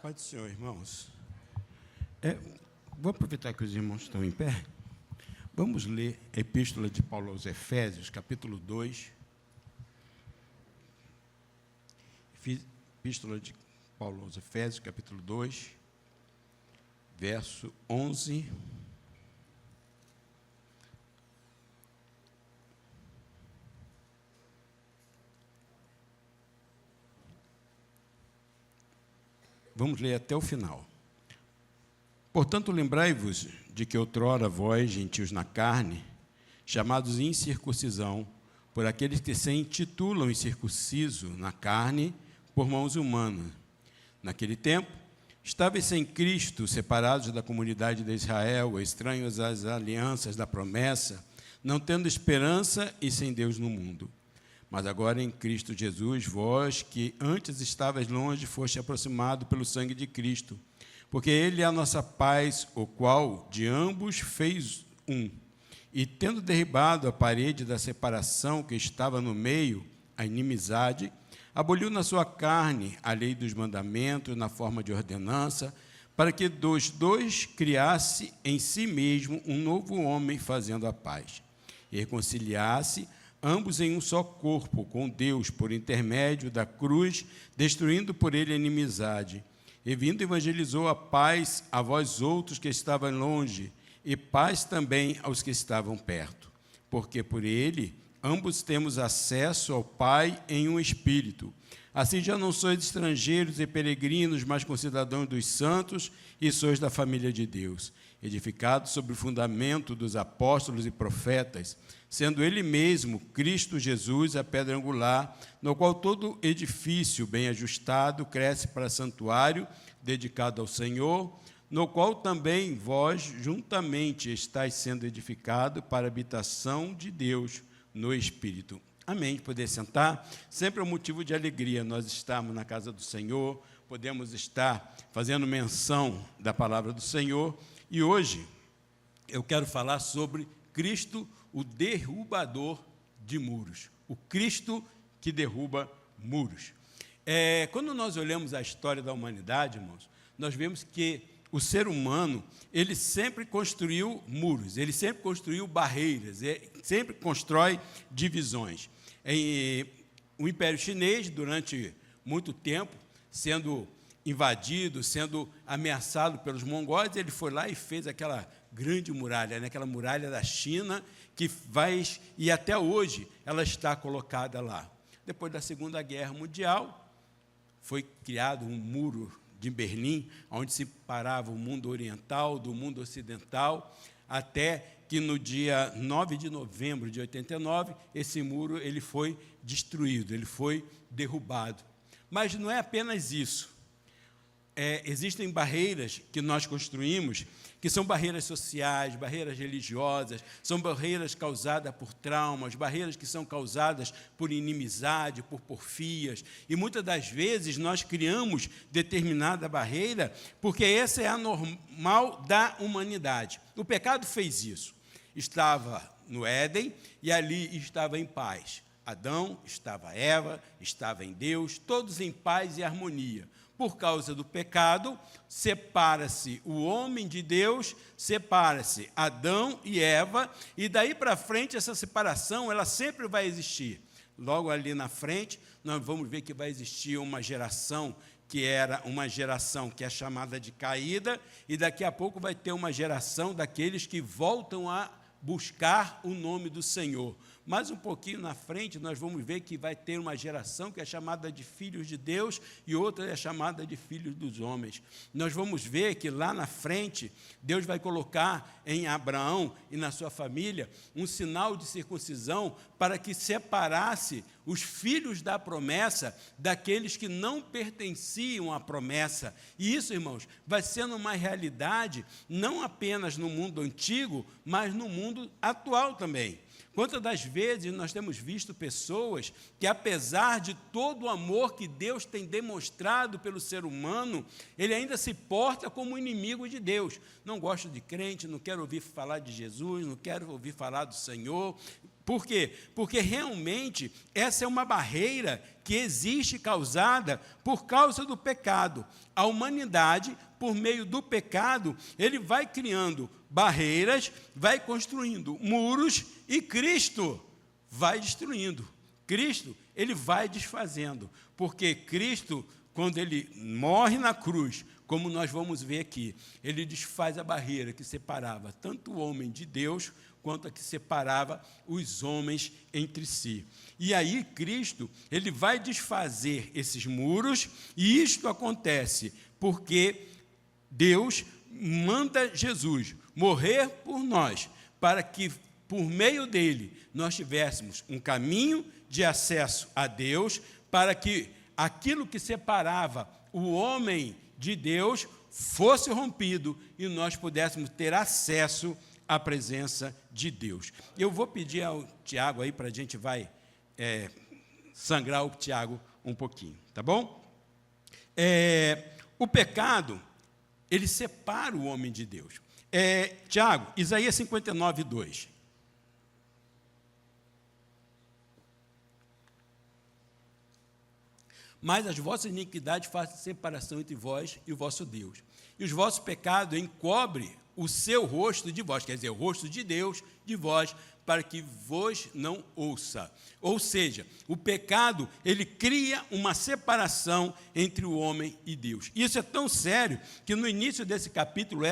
Paz do Senhor, irmãos. Vou aproveitar que os irmãos estão em pé. Vamos ler a Epístola de Paulo aos Efésios, capítulo 2. Epístola de Paulo aos Efésios, capítulo 2, verso 11. Vamos ler até o final. Portanto, lembrai-vos de que outrora vós, gentios na carne, chamados incircuncisão, por aqueles que se intitulam incircunciso na carne, por mãos humanas. Naquele tempo, estáveis sem Cristo, separados da comunidade de Israel, estranhos às alianças da promessa, não tendo esperança e sem Deus no mundo. Mas agora em Cristo Jesus, vós que antes estavais longe, foste aproximado pelo sangue de Cristo, porque Ele é a nossa paz, o qual de ambos fez um. E tendo derribado a parede da separação que estava no meio, a inimizade, aboliu na sua carne a lei dos mandamentos na forma de ordenança, para que dos dois criasse em si mesmo um novo homem, fazendo a paz, e reconciliasse ambos em um só corpo com Deus, por intermédio da cruz, destruindo por ele a inimizade. E vindo, evangelizou a paz a vós outros que estavam longe, e paz também aos que estavam perto. Porque por ele ambos temos acesso ao Pai em um Espírito. Assim já não sois estrangeiros e peregrinos, mas concidadãos dos santos, e sois da família de Deus, edificados sobre o fundamento dos apóstolos e profetas, sendo Ele mesmo, Cristo Jesus, a pedra angular, no qual todo edifício bem ajustado cresce para santuário, dedicado ao Senhor, no qual também vós juntamente estáis sendo edificados para a habitação de Deus no Espírito. Amém. Poder sentar. Sempre é um motivo de alegria nós estarmos na casa do Senhor, podemos estar fazendo menção da palavra do Senhor. E hoje eu quero falar sobre Cristo, o derrubador de muros. O Cristo que derruba muros. Quando nós olhamos a história da humanidade, irmãos, nós vemos que o ser humano, ele sempre construiu muros, ele sempre construiu barreiras, sempre constrói divisões. O Império Chinês, durante muito tempo, sendo invadido, sendo ameaçado pelos mongóis, ele foi lá e fez aquela grande muralha, aquela muralha da China, e até hoje ela está colocada lá. Depois da Segunda Guerra Mundial, foi criado um muro de Berlim, onde se separava o mundo oriental do mundo ocidental, até que no dia 9 de novembro de 89, esse muro ele foi destruído, ele foi derrubado. Mas não é apenas isso. Existem barreiras que nós construímos, que são barreiras sociais, barreiras religiosas, são barreiras causadas por traumas, barreiras que são causadas por inimizade, por porfias, e muitas das vezes nós criamos determinada barreira, porque essa é a normal da humanidade. O pecado fez isso. Estava no Éden e ali estava em paz. Adão, estava Eva, estava em Deus, todos em paz e harmonia. Por causa do pecado, separa-se o homem de Deus, separa-se Adão e Eva, e daí para frente essa separação ela sempre vai existir. Logo ali na frente, nós vamos ver que vai existir uma geração que era uma geração que é chamada de caída, e daqui a pouco vai ter uma geração daqueles que voltam a buscar o nome do Senhor. Mais um pouquinho na frente, nós vamos ver que vai ter uma geração que é chamada de filhos de Deus e outra é chamada de filhos dos homens. Nós vamos ver que lá na frente, Deus vai colocar em Abraão e na sua família um sinal de circuncisão para que separasse os filhos da promessa daqueles que não pertenciam à promessa. E isso, irmãos, vai sendo uma realidade não apenas no mundo antigo, mas no mundo atual também. Quantas das vezes nós temos visto pessoas que, apesar de todo o amor que Deus tem demonstrado pelo ser humano, ele ainda se porta como inimigo de Deus. Não gosto de crente, não quero ouvir falar de Jesus, não quero ouvir falar do Senhor. Por quê? Porque realmente essa é uma barreira que existe causada por causa do pecado. A humanidade, por meio do pecado, ele vai criando barreiras, vai construindo muros e Cristo vai destruindo. Cristo, ele vai desfazendo, porque Cristo, quando ele morre na cruz, como nós vamos ver aqui, ele desfaz a barreira que separava tanto o homem de Deus, quanto a que separava os homens entre si. E aí Cristo, ele vai desfazer esses muros, e isto acontece porque Deus manda Jesus morrer por nós, para que por meio dele nós tivéssemos um caminho de acesso a Deus, para que aquilo que separava o homem de Deus fosse rompido e nós pudéssemos ter acesso à presença de Deus. Eu vou pedir ao Tiago aí, para a gente vai sangrar o Tiago um pouquinho, tá bom? O pecado, ele separa o homem de Deus. Tiago, Isaías 59, 2. Mas as vossas iniquidades fazem separação entre vós e o vosso Deus. E os vossos pecados encobrem o seu rosto de vós, quer dizer, o rosto de Deus de vós, para que vos não ouça. Ou seja, o pecado, ele cria uma separação entre o homem e Deus. Isso é tão sério que no início desse capítulo,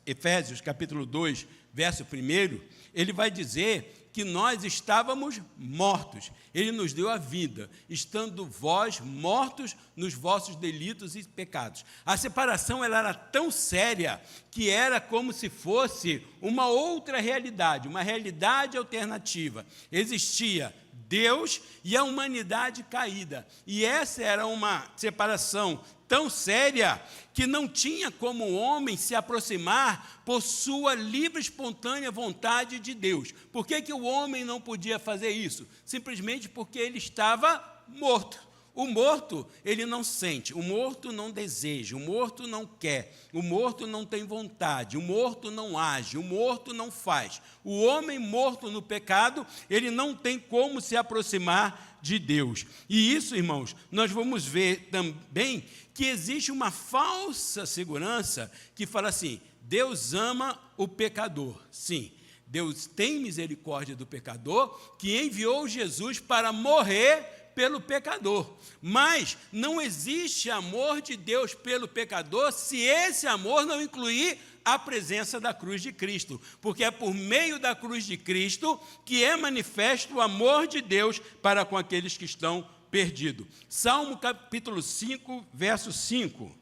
Efésios, capítulo 2, verso 1, ele vai dizer que nós estávamos mortos. Ele nos deu a vida, estando vós mortos nos vossos delitos e pecados. A separação ela era tão séria que era como se fosse uma outra realidade, uma realidade alternativa. Existia Deus e a humanidade caída. E essa era uma separação tão séria que não tinha como o homem se aproximar por sua livre, espontânea vontade de Deus. Por que o homem não podia fazer isso? Simplesmente porque ele estava morto. O morto, ele não sente, o morto não deseja, o morto não quer, o morto não tem vontade, o morto não age, o morto não faz. O homem morto no pecado, ele não tem como se aproximar de Deus. E isso, irmãos, nós vamos ver também que existe uma falsa segurança que fala assim: Deus ama o pecador. Sim, Deus tem misericórdia do pecador, que enviou Jesus para morrer pelo pecador. Mas não existe amor de Deus pelo pecador se esse amor não incluir a presença da cruz de Cristo, porque é por meio da cruz de Cristo que é manifesto o amor de Deus para com aqueles que estão perdidos. Salmo capítulo 5, verso 5.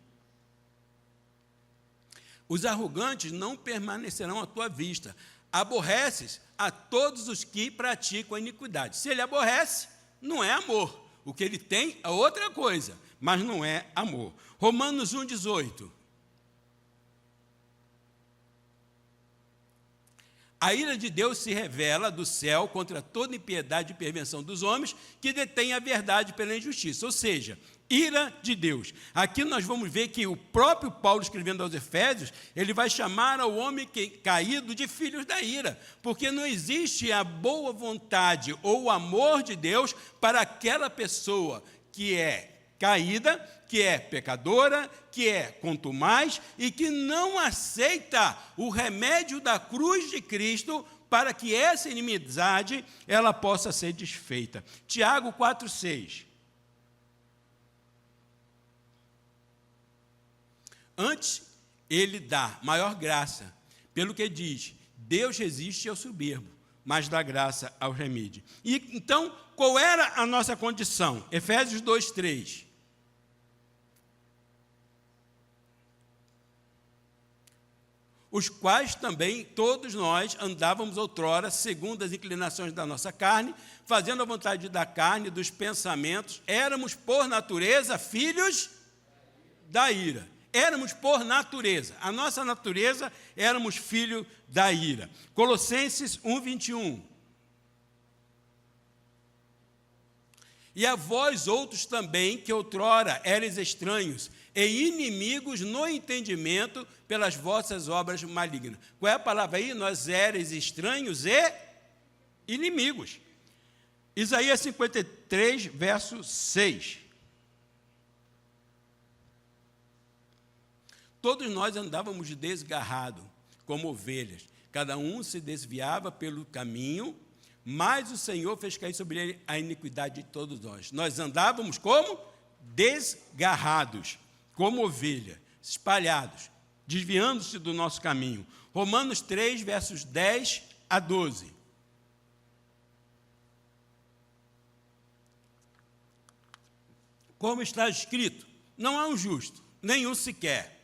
Os arrogantes não permanecerão à tua vista. Aborreces a todos os que praticam a iniquidade. Se ele aborrece, não é amor. O que ele tem é outra coisa, mas não é amor. Romanos 1,18. A ira de Deus se revela do céu contra toda impiedade e perversão dos homens que detêm a verdade pela injustiça. Ou seja, ira de Deus. Aqui nós vamos ver que o próprio Paulo, escrevendo aos Efésios, ele vai chamar ao homem caído de filhos da ira, porque não existe a boa vontade ou o amor de Deus para aquela pessoa que é caída, que é pecadora, que é contumaz e que não aceita o remédio da cruz de Cristo para que essa inimizade ela possa ser desfeita. Tiago 4,6. Antes, ele dá maior graça, pelo que diz, Deus resiste ao soberbo, mas dá graça ao remídio. E então, qual era a nossa condição? Efésios 2,3. Os quais também todos nós andávamos outrora, segundo as inclinações da nossa carne, fazendo a vontade da carne, dos pensamentos, éramos por natureza filhos da ira. Éramos por natureza, a nossa natureza éramos filho da ira. Colossenses 1,21. E a vós outros também, que outrora eres estranhos e inimigos no entendimento pelas vossas obras malignas. Qual é a palavra aí? Nós eres estranhos e inimigos. Isaías 53, verso 6. Todos nós andávamos desgarrados, como ovelhas. Cada um se desviava pelo caminho, mas o Senhor fez cair sobre ele a iniquidade de todos nós. Nós andávamos como? Desgarrados, como ovelha, espalhados, desviando-se do nosso caminho. Romanos 3, versos 10 a 12. Como está escrito, não há um justo, nenhum sequer.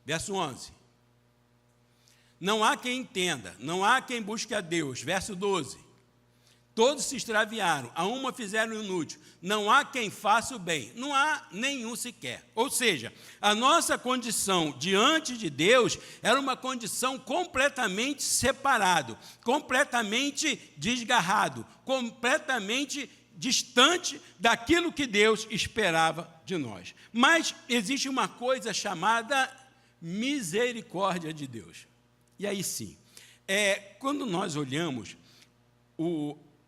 Verso 11. Não há quem entenda, não há quem busque a Deus. Verso 12. Todos se extraviaram, a uma fizeram inútil. Não há quem faça o bem, não há nenhum sequer. Ou seja, a nossa condição diante de Deus era uma condição completamente separado, completamente desgarrado, completamente distante daquilo que Deus esperava de nós. Mas existe uma coisa chamada misericórdia de Deus. E aí sim, quando nós olhamos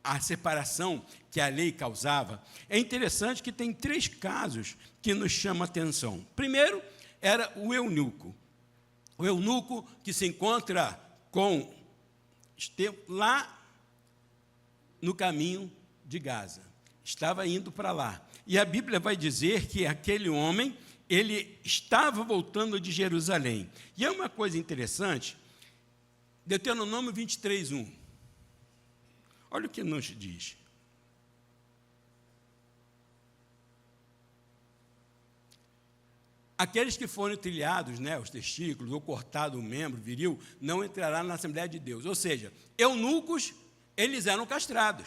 a separação que a lei causava, é interessante que tem 3 casos que nos chamam a atenção. Primeiro, era o eunuco. O eunuco que se encontra com Estevão lá no caminho de Gaza. Estava indo para lá. E a Bíblia vai dizer que aquele homem, ele estava voltando de Jerusalém. E é uma coisa interessante, Deuteronômio 23, 1. Olha o que nos diz. Aqueles que forem trilhados, os testículos, ou cortado o membro viril, não entrará na Assembleia de Deus. Ou seja, eunucos, eles eram castrados.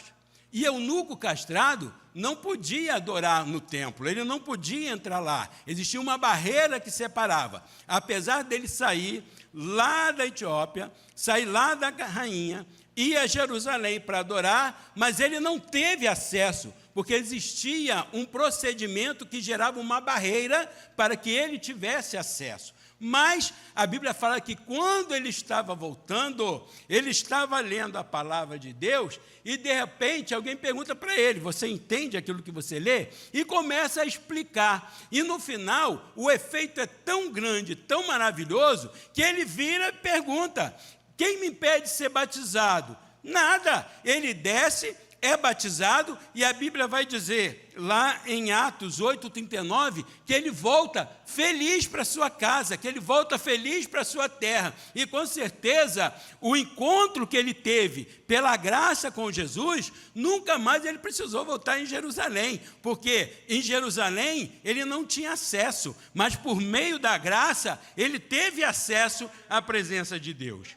E eunuco castrado não podia adorar no templo, ele não podia entrar lá. Existia uma barreira que separava. Apesar dele sair lá da Etiópia, sair lá da rainha, ir a Jerusalém para adorar, mas ele não teve acesso, porque existia um procedimento que gerava uma barreira para que ele tivesse acesso. Mas a Bíblia fala que quando ele estava voltando, ele estava lendo a palavra de Deus e, de repente, alguém pergunta para ele, você entende aquilo que você lê? E começa a explicar. E, no final, o efeito é tão grande, tão maravilhoso, que ele vira e pergunta, quem me impede de ser batizado? Nada. Ele desce, é batizado, e a Bíblia vai dizer, lá em Atos 8:39, que ele volta feliz para sua casa, que ele volta feliz para sua terra. E com certeza, o encontro que ele teve pela graça com Jesus, nunca mais ele precisou voltar em Jerusalém, porque em Jerusalém ele não tinha acesso, mas por meio da graça, ele teve acesso à presença de Deus.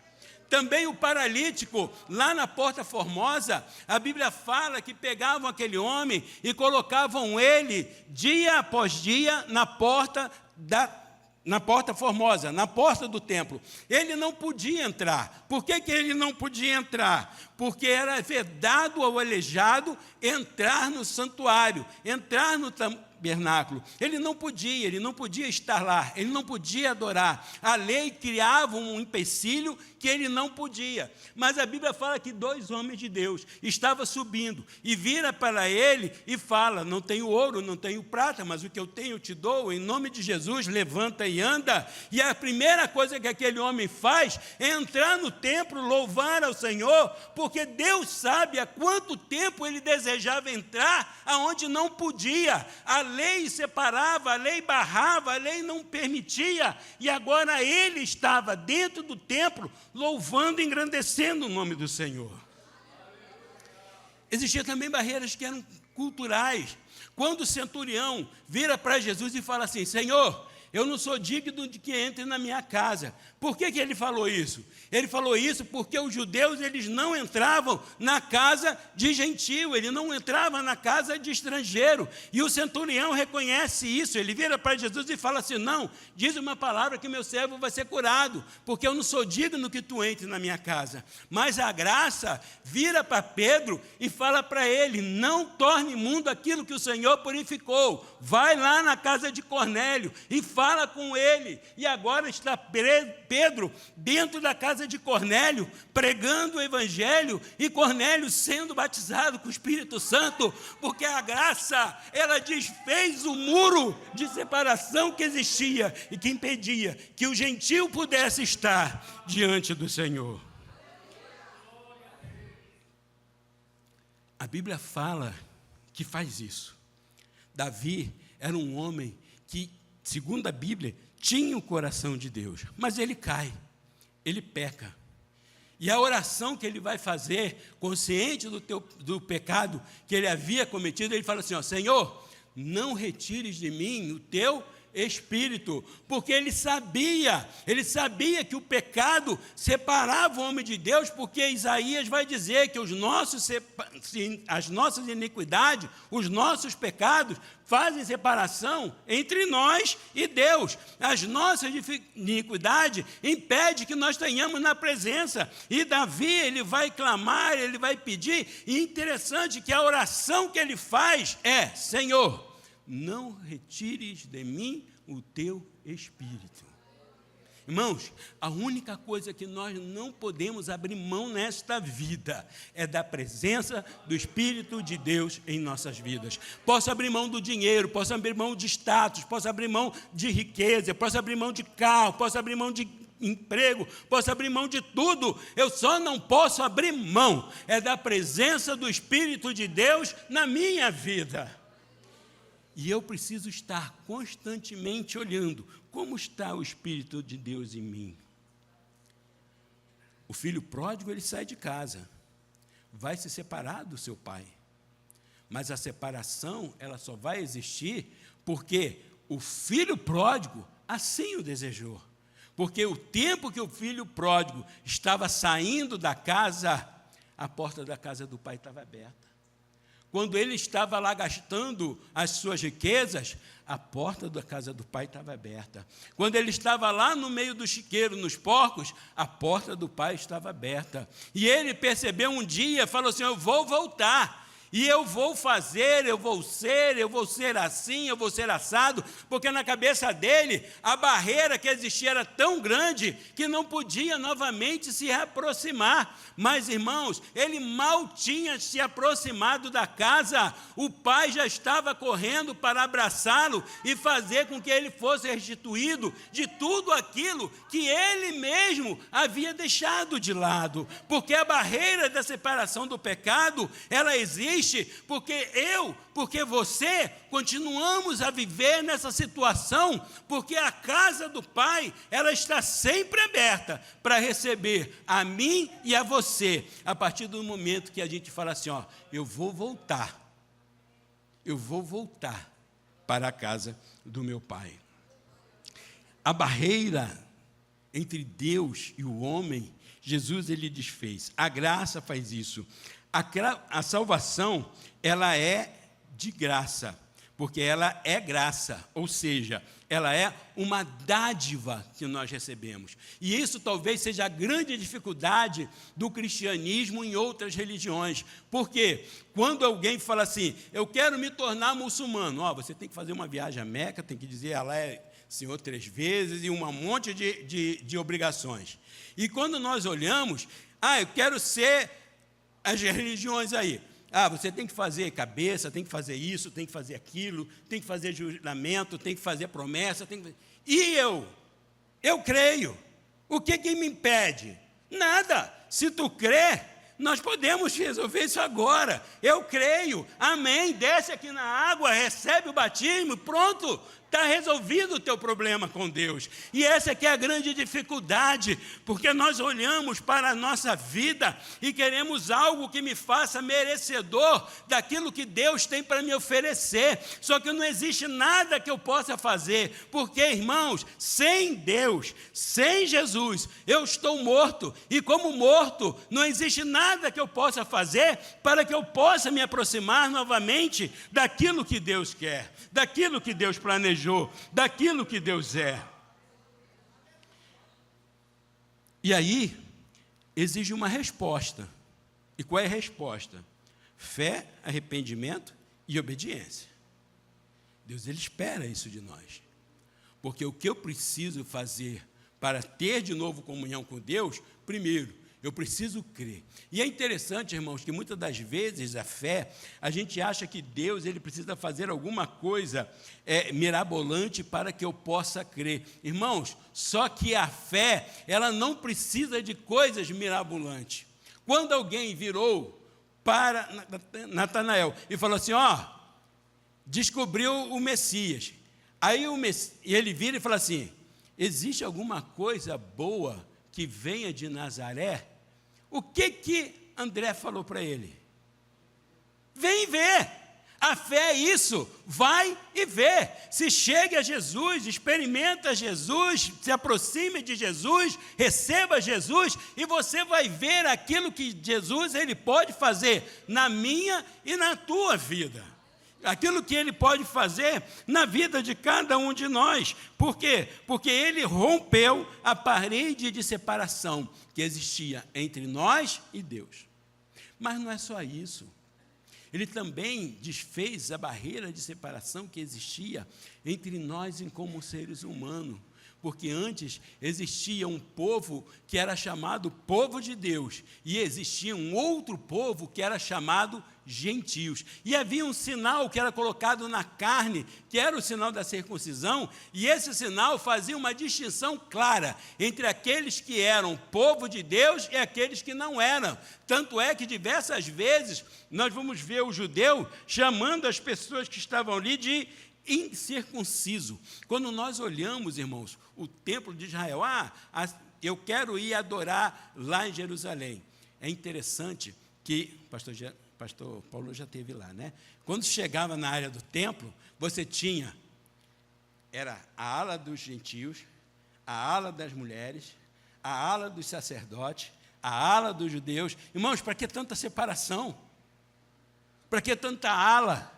Também o paralítico, lá na Porta Formosa, a Bíblia fala que pegavam aquele homem e colocavam ele, dia após dia, na porta Formosa, na porta do templo. Ele não podia entrar. Por que ele não podia entrar? Porque era vedado ao aleijado entrar no santuário, entrar no tabernáculo. Ele não podia estar lá, ele não podia adorar. A lei criava um empecilho que ele não podia. Mas a Bíblia fala que 2 homens de Deus estavam subindo e vira para ele e fala, não tenho ouro, não tenho prata, mas o que eu tenho eu te dou, em nome de Jesus, levanta e anda. E a primeira coisa que aquele homem faz é entrar no templo, louvar ao Senhor, porque Deus sabe há quanto tempo ele desejava entrar aonde não podia. A lei separava, a lei barrava, a lei não permitia, e agora ele estava dentro do templo, louvando e engrandecendo o nome do Senhor. Existiam também barreiras que eram culturais. Quando o centurião vira para Jesus e fala assim, Senhor, eu não sou digno de que entre na minha casa. Por que ele falou isso? Ele falou isso porque os judeus, eles não entravam na casa de gentio, ele não entrava na casa de estrangeiro. E o centurião reconhece isso, ele vira para Jesus e fala assim, não, diz uma palavra que meu servo vai ser curado, porque eu não sou digno que tu entre na minha casa. Mas a graça vira para Pedro e fala para ele, não torne imundo aquilo que o Senhor purificou. Vai lá na casa de Cornélio e fala com ele. E agora está Pedro dentro da casa de Cornélio, pregando o evangelho, e Cornélio sendo batizado com o Espírito Santo, porque a graça, ela desfez o muro de separação que existia e que impedia que o gentio pudesse estar diante do Senhor. A Bíblia fala que faz isso. Davi era um homem que, segundo a Bíblia, tinha o coração de Deus, mas ele cai, ele peca. E a oração que ele vai fazer, consciente do pecado que ele havia cometido, ele fala assim, ó, Senhor, não retires de mim o teu Espírito, porque ele sabia que o pecado separava o homem de Deus, porque Isaías vai dizer que as nossas iniquidades, os nossos pecados, fazem separação entre nós e Deus. As nossas iniquidades impedem que nós tenhamos na presença. E Davi, ele vai clamar, ele vai pedir, e interessante que a oração que ele faz é, Senhor, não retires de mim o teu Espírito. Irmãos, a única coisa que nós não podemos abrir mão nesta vida é da presença do Espírito de Deus em nossas vidas. Posso abrir mão do dinheiro, posso abrir mão de status, posso abrir mão de riqueza, posso abrir mão de carro, posso abrir mão de emprego, posso abrir mão de tudo, eu só não posso abrir mão da presença do Espírito de Deus na minha vida. E eu preciso estar constantemente olhando como está o Espírito de Deus em mim. O filho pródigo, ele sai de casa, vai se separar do seu pai. Mas a separação, ela só vai existir porque o filho pródigo assim o desejou. Porque o tempo que o filho pródigo estava saindo da casa, a porta da casa do pai estava aberta. Quando ele estava lá gastando as suas riquezas, a porta da casa do pai estava aberta. Quando ele estava lá no meio do chiqueiro, nos porcos, a porta do pai estava aberta. E ele percebeu um dia, falou assim, eu vou voltar. E eu vou fazer, eu vou ser assim, eu vou ser assado, porque na cabeça dele, a barreira que existia era tão grande, que não podia novamente se aproximar. Mas, irmãos, ele mal tinha se aproximado da casa, o pai já estava correndo para abraçá-lo e fazer com que ele fosse restituído de tudo aquilo que ele mesmo havia deixado de lado. Porque a barreira da separação do pecado, ela existe porque você, continuamos a viver nessa situação, porque a casa do Pai, ela está sempre aberta para receber a mim e a você, a partir do momento que a gente fala assim, ó, eu vou voltar para a casa do meu Pai. A barreira entre Deus e o homem, Jesus, ele desfez. A graça faz isso. A salvação, ela é de graça, porque ela é graça, ou seja, ela é uma dádiva que nós recebemos. E isso talvez seja a grande dificuldade do cristianismo em outras religiões. Porque quando alguém fala assim, eu quero me tornar muçulmano, você tem que fazer uma viagem à Meca, tem que dizer Alá é Senhor 3 vezes e um monte de obrigações. E quando nós olhamos, eu quero ser as religiões aí, você tem que fazer cabeça, tem que fazer isso, tem que fazer aquilo, tem que fazer juramento, tem que fazer promessa, e eu creio, o que me impede? Nada, se tu crê, nós podemos resolver isso agora, eu creio, amém, desce aqui na água, recebe o batismo, pronto, está resolvido o teu problema com Deus. E essa aqui é a grande dificuldade, porque nós olhamos para a nossa vida e queremos algo que me faça merecedor daquilo que Deus tem para me oferecer. Só que não existe nada que eu possa fazer, porque, irmãos, sem Deus, sem Jesus, eu estou morto. E como morto, não existe nada que eu possa fazer para que eu possa me aproximar novamente daquilo que Deus quer, daquilo que Deus planejou, daquilo que Deus é. E aí, exige uma resposta. E qual é a resposta? Fé, arrependimento e obediência. Deus, ele espera isso de nós. Porque o que eu preciso fazer para ter de novo comunhão com Deus, primeiro, eu preciso crer. E é interessante, irmãos, que muitas das vezes a fé, a gente acha que Deus ele precisa fazer alguma coisa mirabolante para que eu possa crer. Irmãos, só que a fé, ela não precisa de coisas mirabolantes. Quando alguém virou para Natanael e falou assim, descobriu o Messias. Aí ele vira e fala assim, existe alguma coisa boa que venha de Nazaré? O que André falou para ele? Vem ver. A fé é isso, vai e vê. Se chegue a Jesus, experimenta Jesus, se aproxime de Jesus, receba Jesus, e você vai ver aquilo que Jesus ele pode fazer na minha e na tua vida. Aquilo que ele pode fazer na vida de cada um de nós. Por quê? Porque ele rompeu a parede de separação que existia entre nós e Deus. Mas não é só isso. Ele também desfez a barreira de separação que existia entre nós e como seres humanos. Porque antes existia um povo que era chamado povo de Deus, e existia um outro povo que era chamado gentios. E havia um sinal que era colocado na carne, que era o sinal da circuncisão, e esse sinal fazia uma distinção clara entre aqueles que eram povo de Deus e aqueles que não eram. Tanto é que diversas vezes nós vamos ver o judeu chamando as pessoas que estavam ali de incircunciso. Quando nós olhamos, irmãos, o templo de Israel, eu quero ir adorar lá em Jerusalém. É interessante que, pastor Paulo já esteve lá, né? Quando chegava na área do templo, você tinha, era a ala dos gentios, a ala das mulheres, a ala dos sacerdotes, a ala dos judeus. Irmãos, para que tanta separação? Para que tanta ala?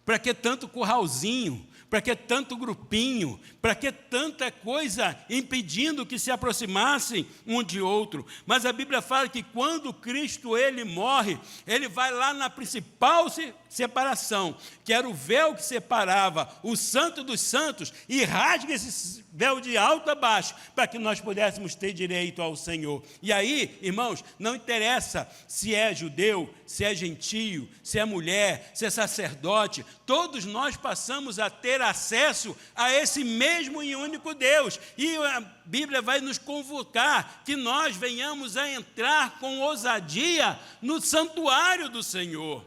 Para que tanto curralzinho? Para que tanto grupinho? Para que tanta coisa impedindo que se aproximassem um de outro? Mas a Bíblia fala que quando Cristo ele morre, ele vai lá na principal separação, que era o véu que separava o santo dos santos, e rasga esse véu de alto a baixo, para que nós pudéssemos ter direito ao Senhor. E aí, irmãos, não interessa se é judeu, se é gentio, se é mulher, se é sacerdote, todos nós passamos a ter acesso a esse mesmo e único Deus. E a Bíblia vai nos convocar que nós venhamos a entrar com ousadia no santuário do Senhor.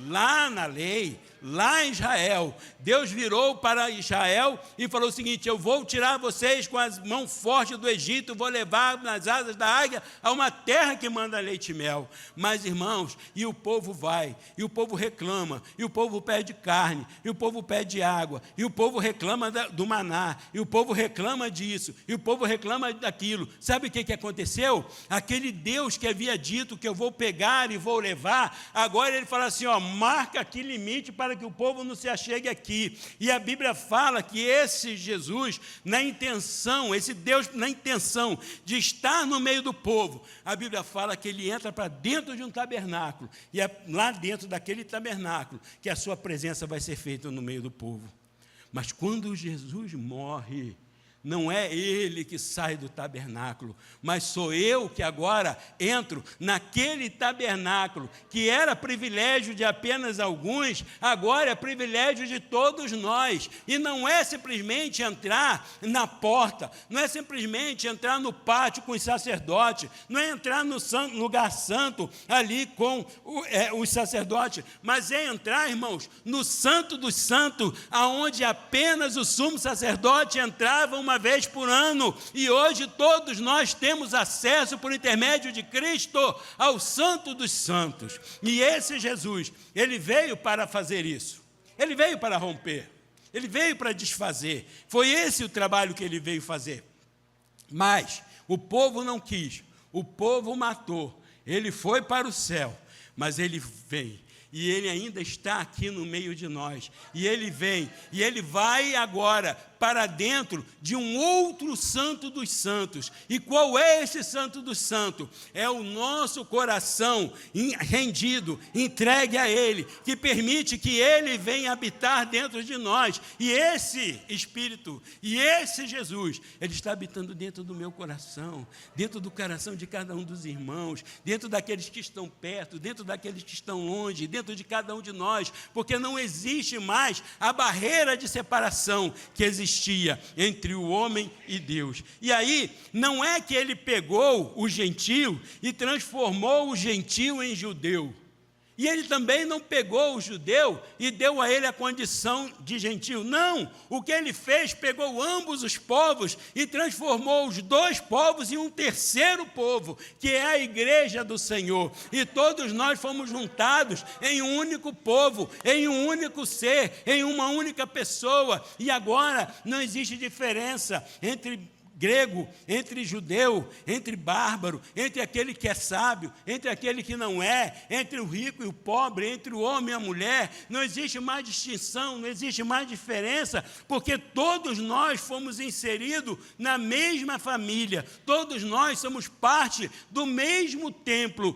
Lá na lei, lá em Israel, Deus virou para Israel e falou o seguinte: eu vou tirar vocês com as mãos fortes do Egito, vou levar nas asas da águia a uma terra que manda leite e mel. Mas, irmãos, e o povo vai, e o povo reclama, e o povo pede carne, e o povo pede água, e o povo reclama do maná, e o povo reclama disso, e o povo reclama daquilo. Sabe o que aconteceu? Aquele Deus que havia dito que eu vou pegar e vou levar, agora ele fala assim, marca aqui limite para que o povo não se achegue aqui. E a Bíblia fala que esse Jesus, na intenção, esse Deus na intenção de estar no meio do povo, a Bíblia fala que ele entra para dentro de um tabernáculo, e é lá dentro daquele tabernáculo que a sua presença vai ser feita no meio do povo. Mas quando Jesus morre, não é ele que sai do tabernáculo, mas sou eu que agora entro naquele tabernáculo, que era privilégio de apenas alguns, agora é privilégio de todos nós. E não é simplesmente entrar na porta, não é simplesmente entrar no pátio com os sacerdotes, não é entrar no lugar santo ali com os sacerdotes, mas é entrar, irmãos, no santo dos santos, aonde apenas o sumo sacerdote entrava uma vez por ano, e hoje todos nós temos acesso por intermédio de Cristo ao santo dos santos. E esse Jesus, ele veio para fazer isso, ele veio para romper, ele veio para desfazer, foi esse o trabalho que ele veio fazer. Mas o povo não quis, o povo matou, ele foi para o céu, mas ele vem. E ele ainda está aqui no meio de nós, e ele vem, e ele vai agora para dentro de um outro santo dos santos. E qual é esse santo dos santos? É o nosso coração rendido, entregue a Ele, que permite que Ele venha habitar dentro de nós. E esse Espírito, e esse Jesus, Ele está habitando dentro do meu coração, dentro do coração de cada um dos irmãos, dentro daqueles que estão perto, dentro daqueles que estão longe, dentro de cada um de nós, porque não existe mais a barreira de separação que existia entre o homem e Deus. E aí, não é que Ele pegou o gentio e transformou o gentio em judeu. E Ele também não pegou o judeu e deu a ele a condição de gentio. Não, o que Ele fez, pegou ambos os povos e transformou os dois povos em um terceiro povo, que é a igreja do Senhor. E todos nós fomos juntados em um único povo, em um único ser, em uma única pessoa. E agora não existe diferença entre grego, entre judeu, entre bárbaro, entre aquele que é sábio, entre aquele que não é, entre o rico e o pobre, entre o homem e a mulher. Não existe mais distinção, não existe mais diferença, porque todos nós fomos inseridos na mesma família, todos nós somos parte do mesmo templo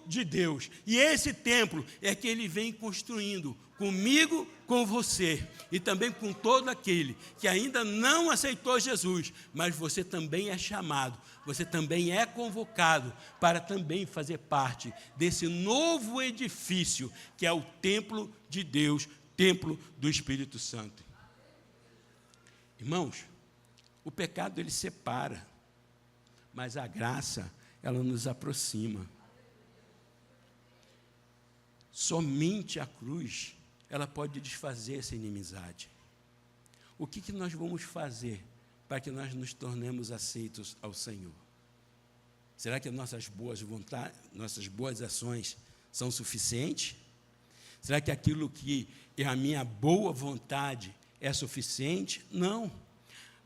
de Deus. E esse templo é que Ele vem construindo comigo, com você e também com todo aquele que ainda não aceitou Jesus, mas você também é chamado, você também é convocado para também fazer parte desse novo edifício que é o templo de Deus, templo do Espírito Santo. Irmãos, o pecado ele separa, mas a graça ela nos aproxima. Somente a cruz ela pode desfazer essa inimizade. O que nós vamos fazer para que nós nos tornemos aceitos ao Senhor? Será que nossas boas vontades, nossas boas ações são suficientes? Será que aquilo que é a minha boa vontade é suficiente? Não.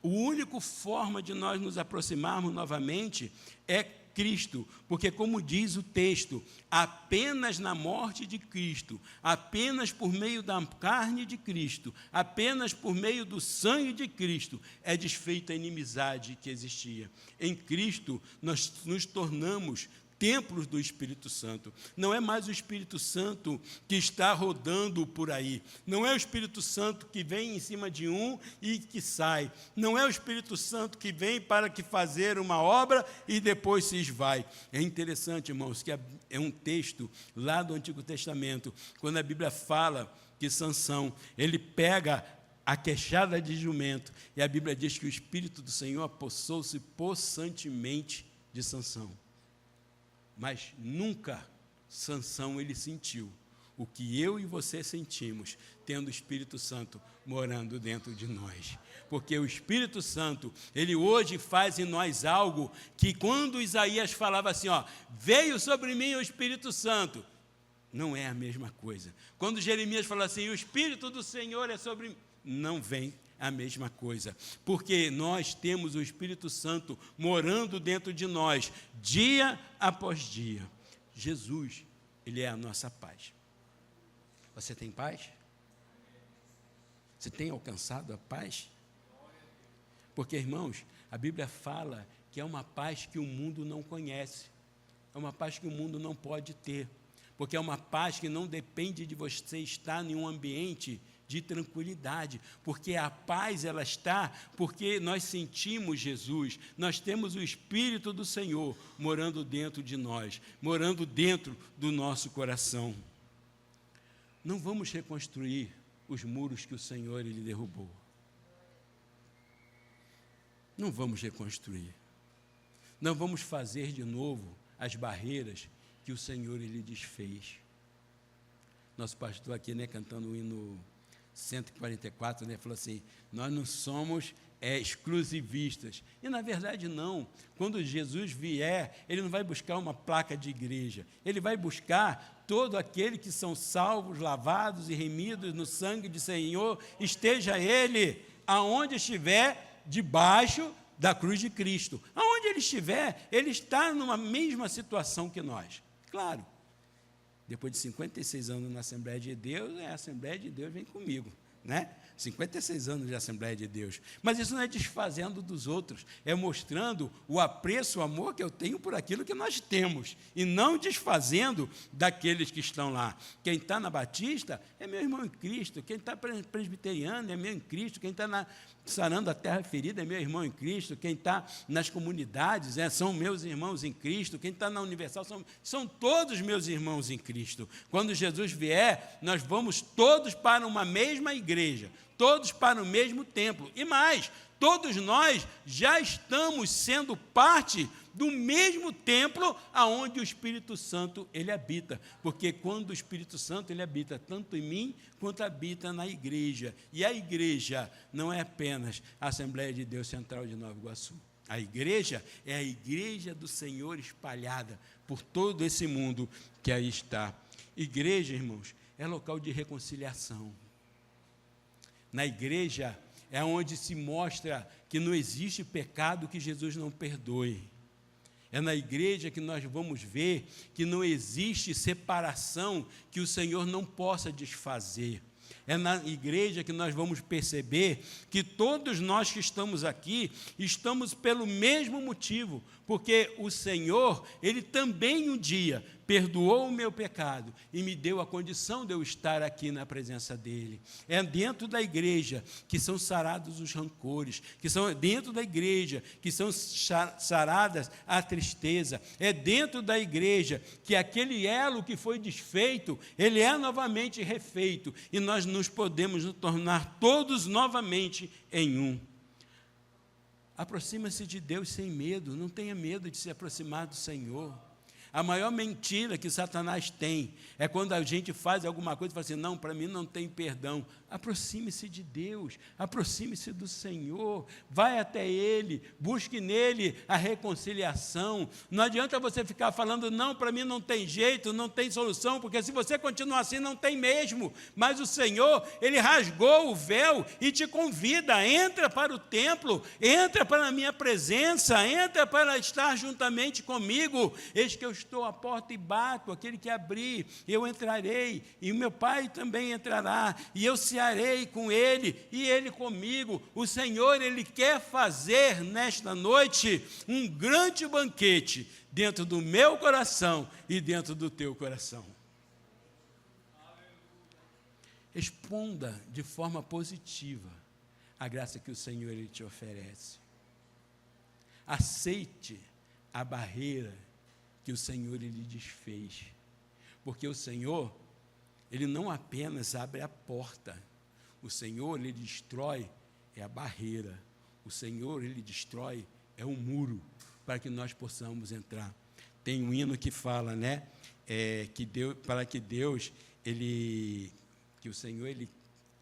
A única forma de nós nos aproximarmos novamente é Cristo, porque como diz o texto, apenas na morte de Cristo, apenas por meio da carne de Cristo, apenas por meio do sangue de Cristo, é desfeita a inimizade que existia. Em Cristo, nós nos tornamos templos do Espírito Santo. Não é mais o Espírito Santo que está rodando por aí. Não é o Espírito Santo que vem em cima de um e que sai. Não é o Espírito Santo que vem para que fazer uma obra e depois se esvai. É interessante, irmãos, que é um texto lá do Antigo Testamento, quando a Bíblia fala que Sansão, ele pega a queixada de jumento, e a Bíblia diz que o Espírito do Senhor apossou-se possantemente de Sansão. Mas nunca Sansão ele sentiu o que eu e você sentimos, tendo o Espírito Santo morando dentro de nós. Porque o Espírito Santo, ele hoje faz em nós algo que quando Isaías falava assim, veio sobre mim o Espírito Santo, não é a mesma coisa. Quando Jeremias fala assim, o Espírito do Senhor é sobre mim, não vem a mesma coisa, porque nós temos o Espírito Santo morando dentro de nós, dia após dia. Jesus, Ele é a nossa paz. Você tem paz? Você tem alcançado a paz? Porque, irmãos, a Bíblia fala que é uma paz que o mundo não conhece, é uma paz que o mundo não pode ter, porque é uma paz que não depende de você estar em um ambiente de tranquilidade, porque a paz ela está porque nós sentimos Jesus, nós temos o Espírito do Senhor morando dentro de nós, morando dentro do nosso coração. Não vamos reconstruir os muros que o Senhor ele derrubou. Não vamos reconstruir. Não vamos fazer de novo as barreiras que o Senhor ele desfez. Nosso pastor aqui, cantando o hino 144, falou assim, nós não somos exclusivistas. E na verdade não. Quando Jesus vier, Ele não vai buscar uma placa de igreja. Ele vai buscar todo aquele que são salvos, lavados e remidos no sangue do Senhor, esteja ele aonde estiver, debaixo da cruz de Cristo. Aonde ele estiver, ele está numa mesma situação que nós. Claro. Depois de 56 anos na Assembleia de Deus, a Assembleia de Deus vem comigo. né? 56 anos de Assembleia de Deus. Mas isso não é desfazendo dos outros, é mostrando o apreço, o amor que eu tenho por aquilo que nós temos, e não desfazendo daqueles que estão lá. Quem está na Batista é meu irmão em Cristo, quem está presbiteriano é meu em Cristo, quem está sarando a terra ferida é meu irmão em Cristo, quem está nas comunidades são meus irmãos em Cristo, quem está na Universal são todos meus irmãos em Cristo. Quando Jesus vier, nós vamos todos para uma mesma igreja, todos para o mesmo templo, e mais, todos nós já estamos sendo parte do mesmo templo aonde o Espírito Santo ele habita, porque quando o Espírito Santo ele habita tanto em mim quanto habita na igreja, e a igreja não é apenas a Assembleia de Deus Central de Nova Iguaçu, a igreja é a igreja do Senhor espalhada por todo esse mundo que aí está. Igreja, irmãos, é local de reconciliação. Na igreja é onde se mostra que não existe pecado que Jesus não perdoe. É na igreja que nós vamos ver que não existe separação que o Senhor não possa desfazer. É na igreja que nós vamos perceber que todos nós que estamos aqui, estamos pelo mesmo motivo, porque o Senhor, Ele também um dia perdoou o meu pecado e me deu a condição de eu estar aqui na presença dEle. É dentro da igreja que são sarados os rancores, que são dentro da igreja que são saradas a tristeza, é dentro da igreja que aquele elo que foi desfeito, ele é novamente refeito, e nós nos podemos nos tornar todos novamente em um. Aproxima-se de Deus sem medo, não tenha medo de se aproximar do Senhor. A maior mentira que Satanás tem é quando a gente faz alguma coisa e fala assim, não, para mim não tem perdão. Aproxime-se de Deus, aproxime-se do Senhor, vai até Ele, busque nele a reconciliação. Não adianta você ficar falando, não, para mim não tem jeito, não tem solução, porque se você continuar assim, não tem mesmo. Mas o Senhor, Ele rasgou o véu e te convida, entra para o templo, entra para a minha presença, entra para estar juntamente comigo. Eis que eu estou à porta e bato, aquele que abrir, eu entrarei, e o meu Pai também entrará, e eu cearei com ele, e ele comigo. O Senhor, Ele quer fazer nesta noite um grande banquete dentro do meu coração e dentro do teu coração. Responda de forma positiva a graça que o Senhor Ele te oferece. Aceite a barreira que o Senhor Ele desfez, porque o Senhor, Ele não apenas abre a porta, o Senhor Ele destrói a barreira, o Senhor Ele destrói o muro, para que nós possamos entrar. Tem um hino que fala, né, que o Senhor Ele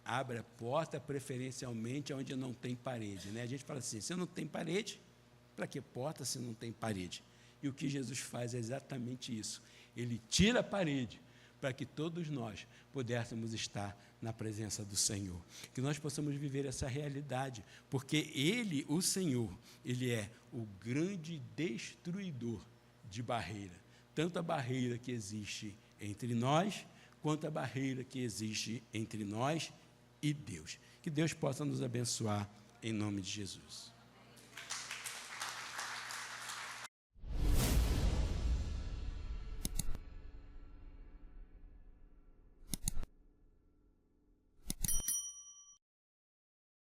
abre a porta preferencialmente onde não tem parede, né? A gente fala assim, se não tem parede, para que porta se não tem parede? E o que Jesus faz é exatamente isso. Ele tira a parede para que todos nós pudéssemos estar na presença do Senhor. Que nós possamos viver essa realidade, porque Ele, o Senhor, Ele é o grande destruidor de barreira. Tanto a barreira que existe entre nós, quanto a barreira que existe entre nós e Deus. Que Deus possa nos abençoar em nome de Jesus.